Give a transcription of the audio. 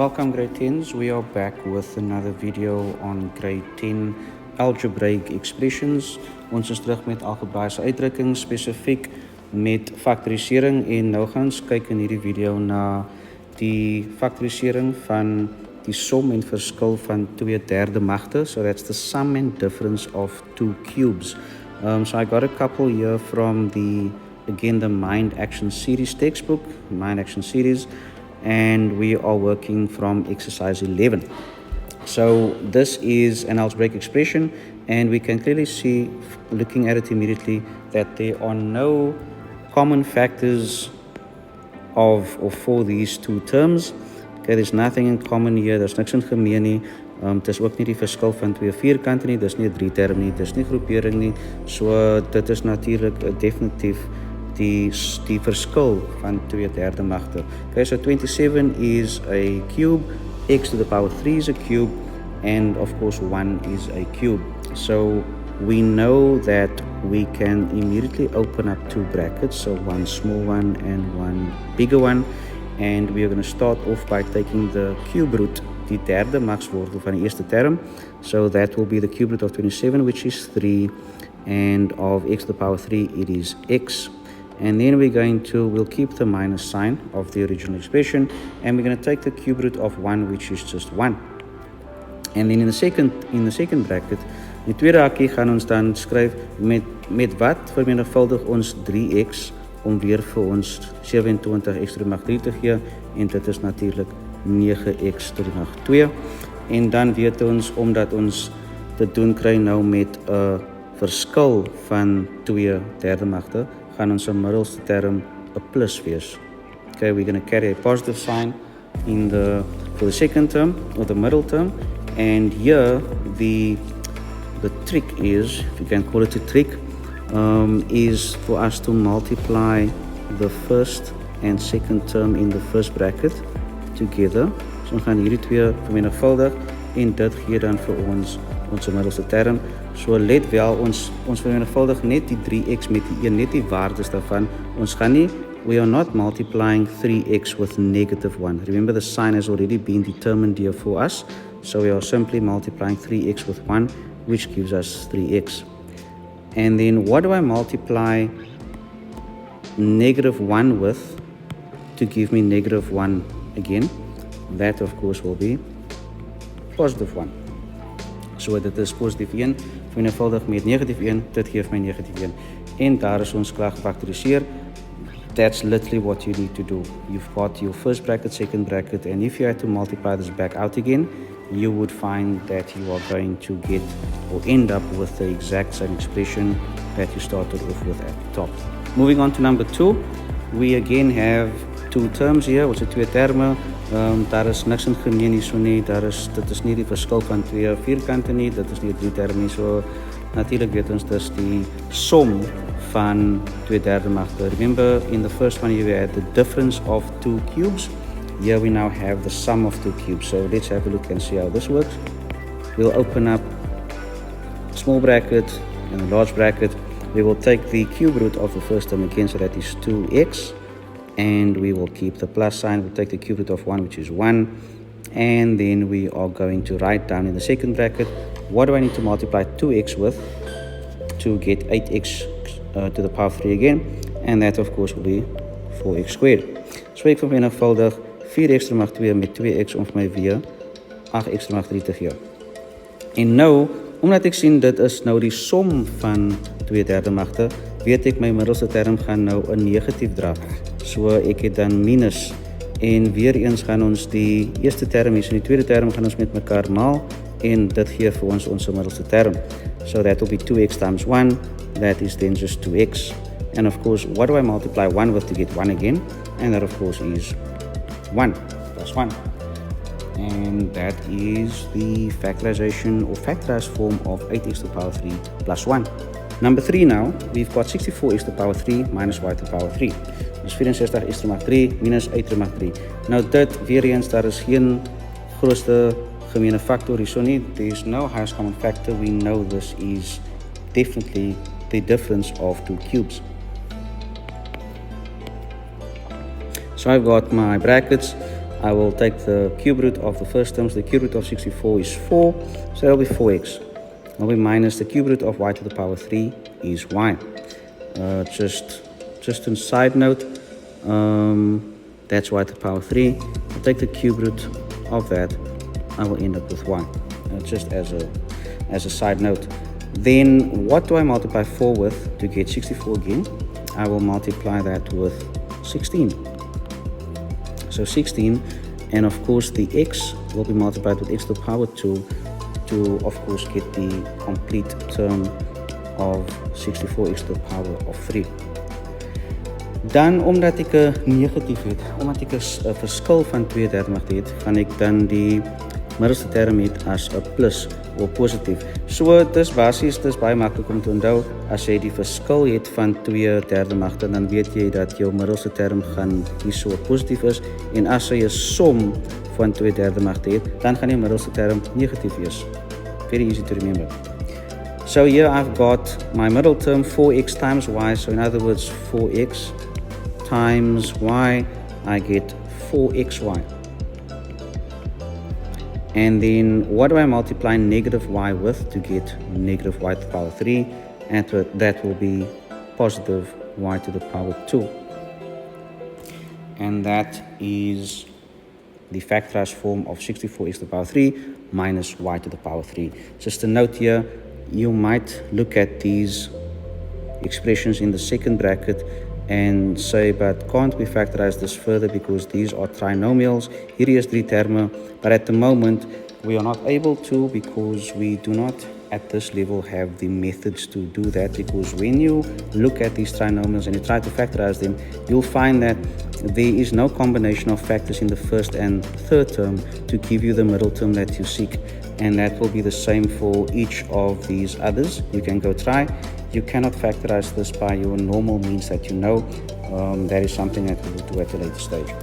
Welcome grade 10s, we are back with another video on grade 10 algebraic expressions. Ons is terug met algebraïese uitdrukkings, spesifiek met faktorisering, en nou gaan ons kyk in hierdie video na die faktorisering van die som en verskil van 2/3 magte. So that's the sum and difference of two cubes. So I got a couple here from the Mind Action Series textbook, Mind Action Series, and we are working from exercise 11. So this is an algebraic expression, and we can clearly see, looking at it immediately, that there are no common factors of or for these two terms. Okay, there's nothing in common here, there's niks in gemeen nie. Dit is ook nie die verskil van twee vierkante nie, dis nie 'n 3-term nie, dis nie groepering nie. So dit is natuurlik definitief die verskil van 2/3 magte. Okay, so 27 is a cube, x to the power 3 is a cube, and of course 1 is a cube. So we know that we can immediately open up two brackets, so one small one and one bigger one, and we are going to start off by taking the cube root, die derde magswortel van die eerste term. So that will be the cube root of 27, which is 3, and of x to the power 3 it is x. And then we'll keep the minus sign of the original expression, and we're going to take the cube root of 1, which is just 1. And then in the second bracket, die tweede hakkie gaan ons dan skryf met wat vermenigvuldig ons 3x om weer vir ons 27x to die mag 3 te gee, en dit is natuurlik 9x to die mag 2. En dan weet ons, omdat ons dit doen kry nou met 'n verskil van 2/3 magte, gaan ons middelste term 'n plus wees. Okay, we're going to carry a positive sign for the second term, or the middle term, and here the trick is, if you can call it a trick, is for us to multiply the first and second term in the first bracket together. So ons gaan hierdie twee vermenigvuldig, en dit gee dan vir ons middelste term. So let wel, ons vermenigvuldig net die 3x met die 1, net die waardes daarvan. We are not multiplying 3x with -1. Remember, the sign has already been determined here for us. So we are simply multiplying 3x with 1, which gives us 3x. And then what do I multiply -1 with to give me -1 again? That of course will be +1. So dit is +1 vermenigvuldig met -1, dit geef my -1. En daar is ons klaar gefaktoriseer. That's literally what you need to do. You've got your first bracket, second bracket, and if you had to multiply this back out again, you would find that you are going to get or end up with the exact same expression that you started off with at the top. Moving on to number 2, we again have two terms here, which are twee terme. Daar is niks in gemeen hierso nie, dit is nie die verskil van twee vierkante nie, dit is nie 'n 3-term nie. So natuurlik weet ons dis die som van 2/3 magte. Remember, in the first one we had the difference of two cubes. Here we now have the sum of two cubes. So let's have a look and see how this works. We'll open up a small bracket and a large bracket. We will take the cube root of the first term again, so that is 2x. And we will keep the plus sign. We'll take the cube root of 1, which is 1. And then we are going to write down in the second bracket, what do I need to multiply 2x with to get 8x to the power 3 again? And that of course will be 4x squared. So ek vermenigvuldig 4x to die mag 2 met 2x om vir my weer 8x to die mag 3 te gee. En nou, omdat ek sien dit is nou die som van 2/3 magte, weet ek my middelste term gaan nou 'n negatief dra. So ek het dan minus, en weer eens gaan ons die eerste term hier en die tweede term gaan ons met mekaar maal, en dit gee vir ons middelste term. So that will be 2x times 1, that is then just 2x. And of course, what do I multiply 1 with to get 1 again? And that of course is 1 plus 1. And that is the factorization or factorized form of 8x to the power 3 plus 1. Number 3 now, we've got 64x to the power 3 minus y to the power 3. Dus 64x to the mag 3 minus 8 to the mag 3. Nou dit, weer eens, daar is geen grootste gemene factor hierso nie. There is no highest common factor. We know this is definitely the difference of two cubes. So I've got my brackets. I will take the cube root of the first term. So the cube root of 64 is 4, so that will be 4x. Will be minus the cube root of y to the power 3 is y. Just a side note, that's y to the power 3. I'll take the cube root of that, I will end up with y. Just as a side note. Then what do I multiply 4 with to get 64 again? I will multiply that with 16. So 16, and of course the x will be multiplied with x to the power 2 to of course get the complete term of 64x to the power of 3. Dan omdat ek 'n negatief het, omdat ek 'n verskil van 2/3 het, gaan ek dan die middelste term het as 'n plus of positief. So dis baie maklik om te onthou. As jy die verskil het van 2/3, dan weet jy dat jou middelste term gaan hierso positief is, en as jy 'n som van 2/3 het, dan gaan jou middelste term negatief wees. Very easy to remember. So here I've got my middle term 4x times y, so in other words 4x times y, I get 4xy. And then what do I multiply negative y with to get negative y to the power 3? And that will be positive y to the power 2. And that is the factorized form of 64x to the power 3 minus y to the power 3. Just a note here, you might look at these expressions in the second bracket and say, but can't we factorize this further because these are trinomials? Here is 3 termen, but at the moment we are not able to because we do not at this level have the methods to do that, because when you look at these trinomials and you try to factorize them, you'll find that there is no combination of factors in the first and third term to give you the middle term that you seek, and that will be the same for each of these others. You can go try. You cannot factorize this by your normal means that you know. That is something that we will do at a later stage.